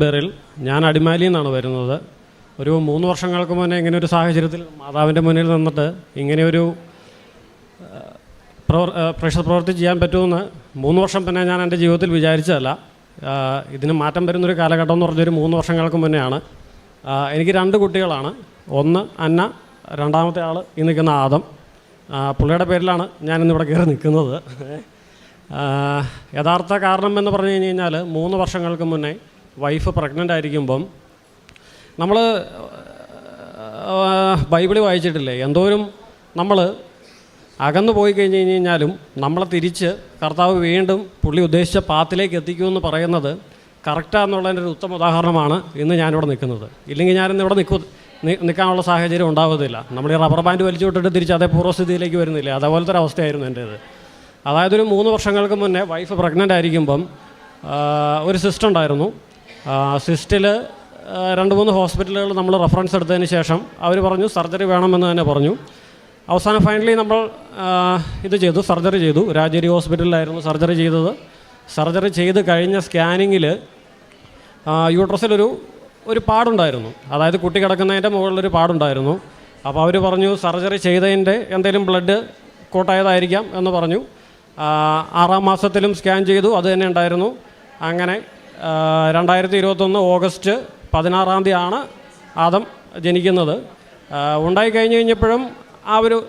പേരിൽ ഞാൻ അടിമാലിയിൽ നിന്നാണ് വരുന്നത്. ഒരു 3 വർഷങ്ങൾക്ക് മുന്നേ ഇങ്ങനെയൊരു സാഹചര്യത്തിൽ മാതാവിൻ്റെ മുന്നിൽ നിന്നിട്ട് ഇങ്ങനെയൊരു പ്രവൃത്തി ചെയ്യാൻ പറ്റുമെന്ന് 3 വർഷം പിന്നെ ഞാൻ എൻ്റെ ജീവിതത്തിൽ വിചാരിച്ചതല്ല. ഇതിന് മാറ്റം വരുന്നൊരു കാലഘട്ടം എന്ന് പറഞ്ഞൊരു 3 വർഷങ്ങൾക്ക് മുന്നെയാണ്. എനിക്ക് 2 കുട്ടികളാണ്. ഒന്ന് അന്ന, രണ്ടാമത്തെ ആൾ ഈ നിൽക്കുന്ന ആദം. പുള്ളിയുടെ പേരിലാണ് ഞാനിന്നിവിടെ കയറി നിൽക്കുന്നത്. യഥാർത്ഥ കാരണം എന്ന് പറഞ്ഞു കഴിഞ്ഞാൽ 3 വർഷങ്ങൾക്ക് മുന്നേ വൈഫ് പ്രഗ്നൻ്റ് ആയിരിക്കുമ്പം നമ്മൾ ബൈബിള് വായിച്ചിട്ടില്ലേ, എന്തോരം നമ്മൾ അകന്നു പോയി കഴിഞ്ഞ് കഴിഞ്ഞാലും നമ്മളെ തിരിച്ച് കർത്താവ് വീണ്ടും പുള്ളി ഉദ്ദേശിച്ച പാത്തിലേക്ക് എത്തിക്കുമെന്ന് പറയുന്നത് കറക്റ്റാന്നുള്ളതിൻ്റെ ഒരു ഉത്തമ ഉദാഹരണമാണ് ഇന്ന് ഞാനിവിടെ നിൽക്കുന്നത്. ഇല്ലെങ്കിൽ ഞാനിന്നിവിടെ നിൽക്കാനുള്ള സാഹചര്യം ഉണ്ടാകുന്നില്ല. നമ്മൾ ഈ റബ്ബർ ബാൻഡ് വലിച്ചു വിട്ടിട്ട് തിരിച്ച് അതേ പൂർവ്വസ്ഥിതിയിലേക്ക് വരുന്നില്ല, അതേപോലത്തെ ഒരു അവസ്ഥയായിരുന്നു എൻ്റേത്. അതായത് ഒരു 3 വർഷങ്ങൾക്ക് മുന്നേ വൈഫ് പ്രഗ്നൻ്റ് ആയിരിക്കുമ്പം ഒരു സിസ്റ്റർ ഉണ്ടായിരുന്നു. സിസ്റ്റിൽ 2-3 ഹോസ്പിറ്റലുകൾ നമ്മൾ റെഫറൻസ് എടുത്തതിന് ശേഷം അവർ പറഞ്ഞു സർജറി വേണമെന്ന് തന്നെ പറഞ്ഞു. അവസാനം ഫൈനലി നമ്മൾ ഇത് ചെയ്തു, സർജറി ചെയ്തു. രാജഗിരി ഹോസ്പിറ്റലിലായിരുന്നു സർജറി ചെയ്തത്. സർജറി ചെയ്ത് കഴിഞ്ഞ സ്കാനിങ്ങിൽ യൂട്രസിലൊരു പാടുണ്ടായിരുന്നു. അതായത് കുട്ടി കിടക്കുന്നതിൻ്റെ മുകളിലൊരു പാടുണ്ടായിരുന്നു. അപ്പോൾ അവർ പറഞ്ഞു സർജറി ചെയ്തതിൻ്റെ എന്തെങ്കിലും ബ്ലഡ് കോട്ടായതായിരിക്കാം എന്ന് പറഞ്ഞു. 6-ാം മാസത്തിലും സ്കാൻ ചെയ്തു, അത് തന്നെ ഉണ്ടായിരുന്നു. അങ്ങനെ 2021 ഓഗസ്റ്റ് 16-ാം തീയതിയാണ് ആദം ജനിക്കുന്നത്. ഉണ്ടായി കഴിഞ്ഞ് കഴിഞ്ഞപ്പോഴും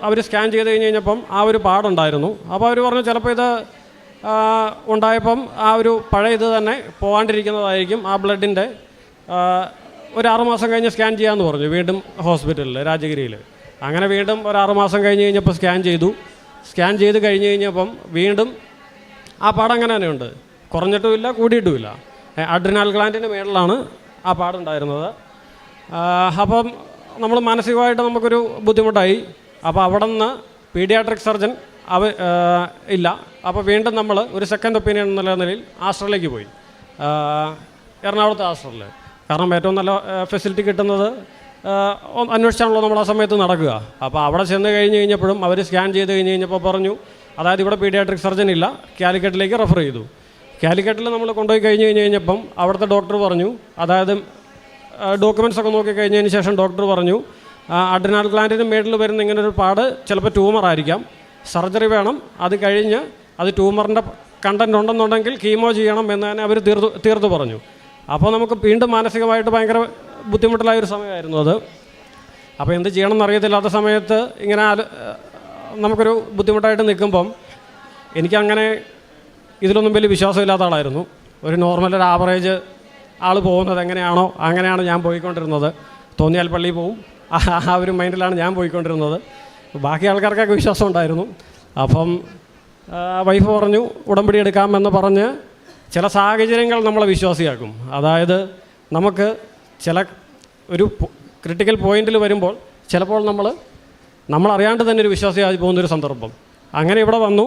അവർ സ്കാൻ ചെയ്ത് കഴിഞ്ഞ് കഴിഞ്ഞപ്പം ഒരു പാടുണ്ടായിരുന്നു. അപ്പോൾ അവർ പറഞ്ഞു ചിലപ്പോൾ ഇത് ഉണ്ടായപ്പം ഒരു പഴയ ഇത് തന്നെ പോകാണ്ടിരിക്കുന്നതായിരിക്കും, ആ ബ്ലഡിൻ്റെ ഒരു 6 മാസം കഴിഞ്ഞ് സ്കാൻ ചെയ്യാമെന്ന് പറഞ്ഞു. വീണ്ടും ഹോസ്പിറ്റലിൽ രാജഗിരിയിൽ. അങ്ങനെ വീണ്ടും ഒരു 6 മാസം കഴിഞ്ഞ് കഴിഞ്ഞപ്പോൾ സ്കാൻ ചെയ്തു. സ്കാൻ ചെയ്ത് കഴിഞ്ഞ് കഴിഞ്ഞപ്പം വീണ്ടും ആ പാട് അങ്ങനെ തന്നെ ഉണ്ട്, കുറഞ്ഞിട്ടുമില്ല കൂടിയിട്ടുമില്ല. അഡ്രിനാൽ ഗ്ലാൻഡിൻ്റെ മേളിലാണ് ആ പാടുണ്ടായിരുന്നത്. അപ്പം നമ്മൾ മാനസികമായിട്ട് നമുക്കൊരു ബുദ്ധിമുട്ടായി. അപ്പോൾ അവിടെ നിന്ന് പീഡിയാട്രിക് സർജൻ ഇല്ല. അപ്പോൾ വീണ്ടും നമ്മൾ ഒരു സെക്കൻഡ് ഒപ്പീനിയൻ എന്നുള്ള നിലയിൽ ആസ്ട്രലിലേക്ക് പോയി, എറണാകുളത്തെ ആസ്ട്രലിൽ. കാരണം ഏറ്റവും നല്ല ഫെസിലിറ്റി കിട്ടുന്നത് അന്വേഷിച്ചാണല്ലോ നമ്മൾ ആ സമയത്ത് നടക്കുക. അപ്പോൾ അവിടെ ചെന്ന് കഴിഞ്ഞ് കഴിഞ്ഞപ്പോഴും അവർ സ്കാൻ ചെയ്ത് കഴിഞ്ഞ് കഴിഞ്ഞപ്പോൾ പറഞ്ഞു, അതായത് ഇവിടെ പീഡിയാട്രിക് സർജൻ ഇല്ല, കാലിക്കറ്റിലേക്ക് റെഫർ ചെയ്തു. കാലിക്കറ്റിൽ നമ്മൾ കൊണ്ടുപോയി കഴിഞ്ഞ് കഴിഞ്ഞപ്പം അവിടുത്തെ ഡോക്ടർ പറഞ്ഞു, അതായത് ഡോക്യുമെൻറ്റ്സ് ഒക്കെ നോക്കി കഴിഞ്ഞതിന് ശേഷം ഡോക്ടർ പറഞ്ഞു അഡ്രിനാൽ ഗ്ലാൻഡിന് മേളിൽ വരുന്ന ഇങ്ങനൊരു പാട് ചിലപ്പോൾ ട്യൂമറായിരിക്കാം, സർജറി വേണം, അത് കഴിഞ്ഞ് അത് ട്യൂമറിൻ്റെ കണ്ടൻറ് ഉണ്ടെന്നുണ്ടെങ്കിൽ കീമോ ചെയ്യണം എന്ന് തന്നെ അവർ തീർത്ത് പറഞ്ഞു. അപ്പോൾ നമുക്ക് വീണ്ടും മാനസികമായിട്ട് ഭയങ്കര ബുദ്ധിമുട്ടുള്ളൊരു സമയമായിരുന്നു അത്. അപ്പോൾ എന്ത് ചെയ്യണം എന്നറിയത്തില്ലാത്ത സമയത്ത് ഇങ്ങനെ നമുക്കൊരു ബുദ്ധിമുട്ടായിട്ട് നിൽക്കുമ്പം എനിക്കങ്ങനെ ഇതിലൊന്നും വലിയ വിശ്വാസമില്ലാത്ത ആളായിരുന്നു. ഒരു നോർമൽ ഒരു ആവറേജ് ആൾ പോകുന്നത് എങ്ങനെയാണോ അങ്ങനെയാണ് ഞാൻ പോയിക്കൊണ്ടിരുന്നത്. തോന്നിയാൽ പള്ളിയിൽ പോവും, ആ ഒരു മൈൻഡിലാണ് ഞാൻ പോയിക്കൊണ്ടിരുന്നത്. ബാക്കി ആൾക്കാർക്കൊക്കെ വിശ്വാസം ഉണ്ടായിരുന്നു. അപ്പം വൈഫ് പറഞ്ഞു ഉടമ്പടി എടുക്കാമെന്ന് പറഞ്ഞ് ചില സാഹചര്യങ്ങൾ നമ്മളെ വിശ്വാസിയാക്കും. അതായത് നമുക്ക് ഒരു ക്രിട്ടിക്കൽ പോയിന്റിൽ വരുമ്പോൾ ചിലപ്പോൾ നമ്മൾ അറിയാണ്ട് തന്നെ ഒരു വിശ്വാസിയായി പോകുന്നൊരു സന്ദർഭം. അങ്ങനെ ഇവിടെ വന്നു.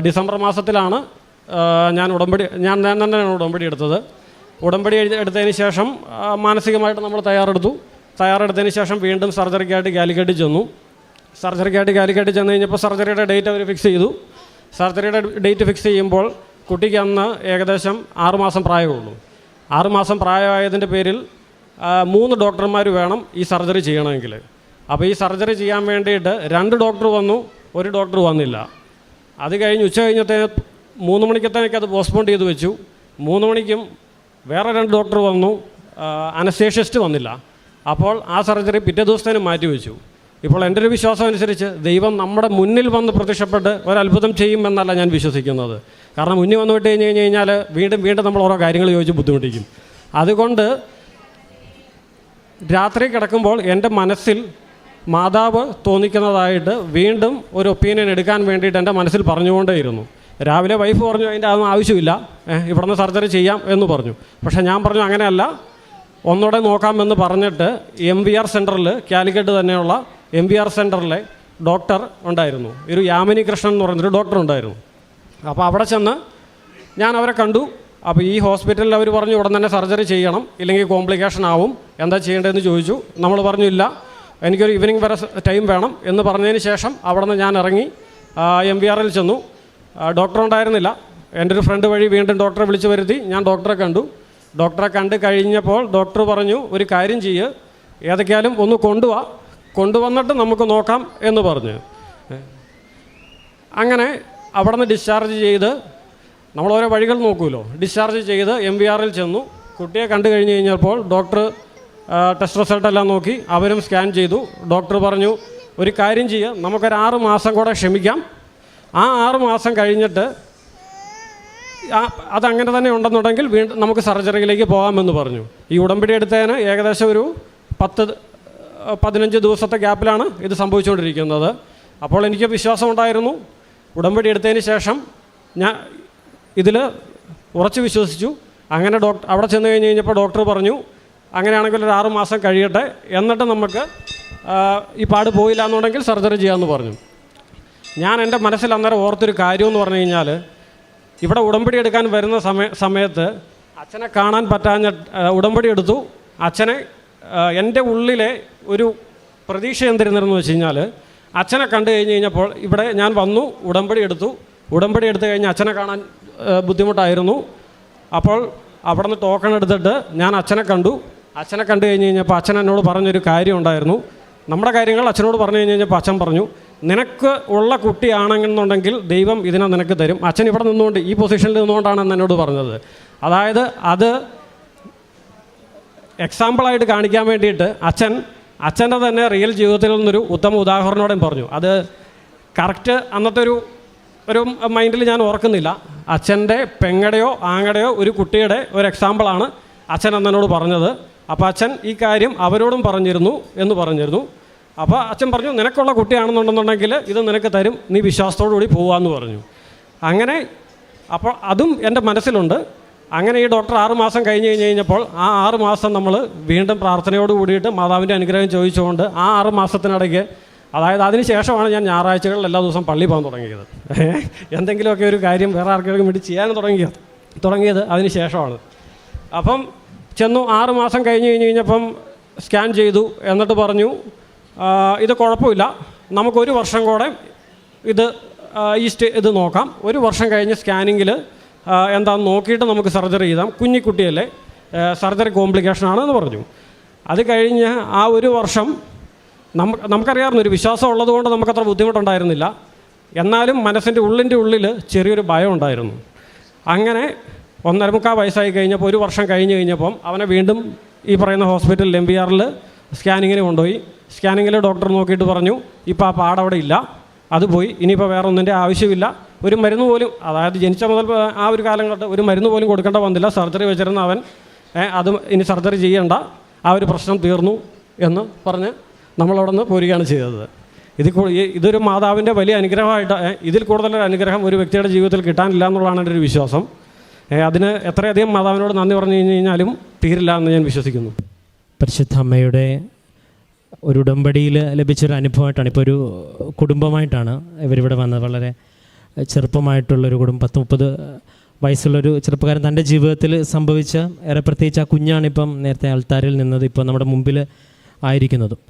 ഡിസംബർ മാസത്തിലാണ് ഞാൻ തന്നെയാണ് ഉടമ്പടി എടുത്തത്. ഉടമ്പടി എടുത്തതിന് ശേഷം മാനസികമായിട്ട് നമ്മൾ തയ്യാറെടുത്തതിന് ശേഷം വീണ്ടും സർജറിക്കായിട്ട് കാലിക്കറ്റ് ചെന്നു. കാലിക്കറ്റ് ചെന്ന് കഴിഞ്ഞപ്പോൾ സർജറിയുടെ ഡേറ്റ് അവർ ഫിക്സ് ചെയ്തു. സർജറിയുടെ ഡേറ്റ് ഫിക്സ് ചെയ്യുമ്പോൾ കുട്ടിക്ക് അന്ന് ഏകദേശം 6 മാസം പ്രായമുള്ളൂ. 6 മാസം പ്രായമായതിൻ്റെ പേരിൽ 3 ഡോക്ടർമാർ വേണം ഈ സർജറി ചെയ്യണമെങ്കിൽ. അപ്പോൾ ഈ സർജറി ചെയ്യാൻ വേണ്ടിയിട്ട് 2 ഡോക്ടർ വന്നു, 1 ഡോക്ടർ വന്നില്ല. അത് കഴിഞ്ഞ് ഉച്ച കഴിഞ്ഞത്തെ 3 മണിക്കത്തേക്ക് അത് പോസ്റ്റ്പോൺ ചെയ്ത് വെച്ചു. 3 മണിക്കും വേറെ 2 ഡോക്ടർ വന്നു, അനസ്തേഷ്യസ്റ്റ് വന്നില്ല. അപ്പോൾ ആ സർജറി പിറ്റേ ദിവസത്തേന് മാറ്റി വെച്ചു. ഇപ്പോൾ എൻ്റെ ഒരു വിശ്വാസം അനുസരിച്ച് ദൈവം നമ്മുടെ മുന്നിൽ വന്ന് പ്രത്യക്ഷപ്പെട്ട് ഒരത്ഭുതം ചെയ്യുമെന്നല്ല ഞാൻ വിശ്വസിക്കുന്നത്. കാരണം മുന്നിൽ വന്നു വിട്ട് കഴിഞ്ഞ് കഴിഞ്ഞാൽ വീണ്ടും നമ്മൾ ഓരോ കാര്യങ്ങൾ ചോദിച്ച് ബുദ്ധിമുട്ടിക്കും. അതുകൊണ്ട് രാത്രി കിടക്കുമ്പോൾ എൻ്റെ മനസ്സിൽ മാതാവ് തോന്നിക്കുന്നതായിട്ട് വീണ്ടും ഒരു ഒപ്പീനിയൻ എടുക്കാൻ വേണ്ടിയിട്ട് എൻ്റെ മനസ്സിൽ പറഞ്ഞുകൊണ്ടേയിരുന്നു. രാവിലെ വൈഫ് പറഞ്ഞു അതിൻ്റെ അതൊന്നും ആവശ്യമില്ല, ഇവിടെ നിന്ന് സർജറി ചെയ്യാം എന്ന് പറഞ്ഞു. പക്ഷേ ഞാൻ പറഞ്ഞു അങ്ങനെയല്ല, ഒന്നുകൂടെ നോക്കാമെന്ന് പറഞ്ഞിട്ട് MVR സെൻറ്ററിൽ, കാലിക്കറ്റ് തന്നെയുള്ള MVR സെൻറ്ററിലെ ഡോക്ടർ ഉണ്ടായിരുന്നു, ഒരു യാമിനി കൃഷ്ണൻ എന്ന് പറയുന്നൊരു ഡോക്ടർ ഉണ്ടായിരുന്നു. അപ്പോൾ അവിടെ ചെന്ന് ഞാൻ അവരെ കണ്ടു. അപ്പോൾ ഈ ഹോസ്പിറ്റലിൽ അവർ പറഞ്ഞു ഉടൻ തന്നെ സർജറി ചെയ്യണം, ഇല്ലെങ്കിൽ കോംപ്ലിക്കേഷൻ ആവും, എന്താ ചെയ്യേണ്ടതെന്ന് ചോദിച്ചു. നമ്മൾ പറഞ്ഞു ഇല്ല, എനിക്കൊരു ഈവനിങ് വരെ ടൈം വേണം എന്ന് പറഞ്ഞതിന് ശേഷം അവിടെ നിന്ന് ഞാൻ ഇറങ്ങി MVRൽ ചെന്നു. ഡോക്ടർ ഉണ്ടായിരുന്നില്ല. എൻ്റെ ഒരു ഫ്രണ്ട് വഴി വീണ്ടും ഡോക്ടറെ വിളിച്ച് വരുത്തി. ഞാൻ ഡോക്ടറെ കണ്ടു. ഡോക്ടറെ കണ്ട് കഴിഞ്ഞപ്പോൾ ഡോക്ടർ പറഞ്ഞു, ഒരു കാര്യം ചെയ്യുക, ഏതൊക്കെയാലും ഒന്ന് കൊണ്ടുവന്നിട്ട് നമുക്ക് നോക്കാം എന്ന് പറഞ്ഞു. അങ്ങനെ അവിടെ നിന്ന് ഡിസ്ചാർജ് ചെയ്ത്, നമ്മൾ ഓരോ വഴികൾ നോക്കുമല്ലോ, ഡിസ്ചാർജ് ചെയ്ത് MVRൽ ചെന്നു. കുട്ടിയെ കണ്ടു കഴിഞ്ഞ് കഴിഞ്ഞപ്പോൾ ഡോക്ടർ ടെസ്റ്റ് റിസൾട്ടെല്ലാം നോക്കി, അവരും സ്കാൻ ചെയ്തു. ഡോക്ടർ പറഞ്ഞു, ഒരു കാര്യം ചെയ്യുക, നമുക്കൊരു 6 മാസം കൂടെ ക്ഷമിക്കാം, ആ 6 മാസം കഴിഞ്ഞിട്ട് അതങ്ങനെ തന്നെ ഉണ്ടെന്നുണ്ടെങ്കിൽ വീണ്ടും നമുക്ക് സർജറിയിലേക്ക് പോകാമെന്ന് പറഞ്ഞു. ഈ ഉടമ്പടി എടുത്തതിന് ഏകദേശം ഒരു 10-15 ദിവസത്തെ ഗ്യാപ്പിലാണ് ഇത് സംഭവിച്ചുകൊണ്ടിരിക്കുന്നത്. അപ്പോൾ എനിക്ക് വിശ്വാസമുണ്ടായിരുന്നു. ഉടമ്പടി എടുത്തതിന് ശേഷം ഞാൻ ഇതിൽ ഉറച്ചു വിശ്വസിച്ചു. അങ്ങനെ അവിടെ ചെന്ന് കഴിഞ്ഞപ്പോൾ ഡോക്ടർ പറഞ്ഞു, അങ്ങനെയാണെങ്കിൽ ഒരു 6 മാസം കഴിയട്ടെ, എന്നിട്ട് നമുക്ക് ഈ പാട് പോയില്ല എന്നുണ്ടെങ്കിൽ സർജറി ചെയ്യാമെന്ന് പറഞ്ഞു. ഞാൻ എൻ്റെ മനസ്സിൽ അന്നേരം ഓർത്തൊരു കാര്യമെന്ന് പറഞ്ഞു കഴിഞ്ഞാൽ, ഇവിടെ ഉടമ്പടി എടുക്കാൻ വരുന്ന സമയത്ത് അച്ഛനെ കാണാൻ പറ്റാഞ്ഞ ഉടമ്പടി എടുത്തു. അച്ഛനെ എൻ്റെ ഉള്ളിലെ ഒരു പ്രതീക്ഷ എന്തിരുന്നിരുന്നു വെച്ച് കഴിഞ്ഞാൽ, അച്ഛനെ കണ്ടു കഴിഞ്ഞപ്പോൾ ഇവിടെ ഞാൻ വന്നു, ഉടമ്പടി എടുത്തു കഴിഞ്ഞ് അച്ഛനെ കാണാൻ ബുദ്ധിമുട്ടായിരുന്നു. അപ്പോൾ അവിടെ നിന്ന് ടോക്കൺ എടുത്തിട്ട് ഞാൻ അച്ഛനെ കണ്ടു കഴിഞ്ഞപ്പോൾ അച്ഛൻ എന്നോട് പറഞ്ഞൊരു കാര്യം ഉണ്ടായിരുന്നു. നമ്മുടെ കാര്യങ്ങൾ അച്ഛനോട് പറഞ്ഞു കഴിഞ്ഞപ്പോൾ അച്ഛൻ പറഞ്ഞു, നിനക്ക് ഉള്ള കുട്ടിയാണെന്നുണ്ടെങ്കിൽ ദൈവം ഇതിനെ നിനക്ക് തരും. അച്ഛൻ ഇവിടെ നിന്നുകൊണ്ട്, ഈ പൊസിഷനിൽ നിന്നുകൊണ്ടാണ് എന്നോട് പറഞ്ഞത്. അതായത് അത് എക്സാമ്പിളായിട്ട് കാണിക്കാൻ വേണ്ടിയിട്ട് അച്ഛൻ്റെ തന്നെ റിയൽ ജീവിതത്തിൽ നിന്നൊരു ഉത്തമ ഉദാഹരണോടെ പറഞ്ഞു. അത് കറക്റ്റ് അന്നത്തെ ഒരു മൈൻഡിൽ ഞാൻ ഓർക്കുന്നില്ല. അച്ഛൻ്റെ പെങ്ങടെയോ ആങ്ങടെയോ ഒരു കുട്ടിയുടെ ഒരു എക്സാമ്പിളാണ് അച്ഛൻ എന്നോട് പറഞ്ഞത്. അപ്പോൾ അച്ഛൻ ഈ കാര്യം അവരോടും പറഞ്ഞിരുന്നു. അപ്പോൾ അച്ഛൻ പറഞ്ഞു, നിനക്കുള്ള കുട്ടിയാണെന്നുണ്ടെന്നുണ്ടെങ്കിൽ ഇത് നിനക്ക് തരും, നീ വിശ്വാസത്തോടു കൂടി പോകാമെന്ന് പറഞ്ഞു. അങ്ങനെ അപ്പോൾ അതും എൻ്റെ മനസ്സിലുണ്ട്. അങ്ങനെ ഈ ഡോക്ടർ 6 മാസം കഴിഞ്ഞപ്പോൾ ആ 6 മാസം നമ്മൾ വീണ്ടും പ്രാർത്ഥനയോട് കൂടിയിട്ട് മാതാവിൻ്റെ അനുഗ്രഹം ചോദിച്ചുകൊണ്ട് ആ 6 മാസത്തിനിടയ്ക്ക്, അതായത് അതിന് ശേഷമാണ് ഞാൻ ഞായറാഴ്ചകളിൽ എല്ലാ ദിവസവും പള്ളി പോകാൻ തുടങ്ങിയത്. എന്തെങ്കിലുമൊക്കെ ഒരു കാര്യം വേറെ ആർക്കെങ്കിലും വേണ്ടി ചെയ്യാൻ തുടങ്ങിയത് അതിന് ശേഷമാണ്. അപ്പം ചെന്നു, 6 മാസം കഴിഞ്ഞപ്പം സ്കാൻ ചെയ്തു. എന്നിട്ട് പറഞ്ഞു, ഇത് കുഴപ്പമില്ല, നമുക്കൊരു വർഷം കൂടെ ഇത് നോക്കാം. ഒരു വർഷം കഴിഞ്ഞ് സ്കാനിങ്ങിൽ എന്താണെന്ന് നോക്കിയിട്ട് നമുക്ക് സർജറി ചെയ്താം, കുഞ്ഞിക്കുട്ടിയല്ലേ, സർജറി കോംപ്ലിക്കേഷനാണെന്ന് പറഞ്ഞു. അത് കഴിഞ്ഞ് ആ ഒരു വർഷം നമുക്കറിയാവുന്ന ഒരു വിശ്വാസം ഉള്ളതുകൊണ്ട് നമുക്കത്ര ബുദ്ധിമുട്ടുണ്ടായിരുന്നില്ല. എന്നാലും മനസ്സിൻ്റെ ഉള്ളിൽ ചെറിയൊരു ഭയം ഉണ്ടായിരുന്നു. അങ്ങനെ 1.25 വയസ്സായി കഴിഞ്ഞപ്പോൾ, ഒരു വർഷം കഴിഞ്ഞപ്പം അവനെ വീണ്ടും ഈ പറയുന്ന ഹോസ്പിറ്റലിൽ MVRൽ സ്കാനിങ്ങിന് കൊണ്ടുപോയി. സ്കാനിങ്ങിൽ ഡോക്ടർ നോക്കിയിട്ട് പറഞ്ഞു, ഇപ്പോൾ ആ പാടവിടെ ഇല്ല, അത് പോയി, ഇനിയിപ്പോൾ വേറെ ഒന്നിൻ്റെ ആവശ്യമില്ല, ഒരു മരുന്ന് പോലും, അതായത് ജനിച്ച മുതൽ ആ ഒരു കാലഘട്ടം ഒരു മരുന്ന് പോലും കൊടുക്കേണ്ട വന്നില്ല, സർജറി വെച്ചിരുന്ന അവൻ അത് ഇനി സർജറി ചെയ്യേണ്ട, ആ ഒരു പ്രശ്നം തീർന്നു എന്ന് പറഞ്ഞ് നമ്മളവിടെ നിന്ന് പോരുകയാണ് ചെയ്തത്. ഇതൊരു മാതാവിൻ്റെ വലിയ അനുഗ്രഹമായിട്ട്, ഇതിൽ കൂടുതലൊരു അനുഗ്രഹം ഒരു വ്യക്തിയുടെ ജീവിതത്തിൽ കിട്ടാനില്ല എന്നുള്ളതാണ് എൻ്റെ ഒരു വിശ്വാസം. അതിന് എത്രയധികം മാതാവിനോട് നന്ദി പറഞ്ഞു കഴിഞ്ഞാലും തീരില്ല എന്ന് ഞാൻ വിശ്വസിക്കുന്നു. പരിശുദ്ധ അമ്മയുടെ ഒരു ഉടമ്പടിയിൽ ലഭിച്ചൊരു അനുഭവമായിട്ടാണ്, ഇപ്പോൾ ഒരു കുടുംബമായിട്ടാണ് ഇവരിവിടെ വന്നത്. വളരെ ചെറുപ്പമായിട്ടുള്ളൊരു കുടുംബം, 10-30 വയസ്സുള്ളൊരു ചെറുപ്പക്കാരൻ തൻ്റെ ജീവിതത്തിൽ സംഭവിച്ച, ഏറെ പ്രത്യേകിച്ച് ആ കുഞ്ഞാണിപ്പം നേരത്തെ അൾത്താരിൽ നിന്നത് ഇപ്പോൾ നമ്മുടെ മുമ്പിൽ ആയിരിക്കുന്നതും.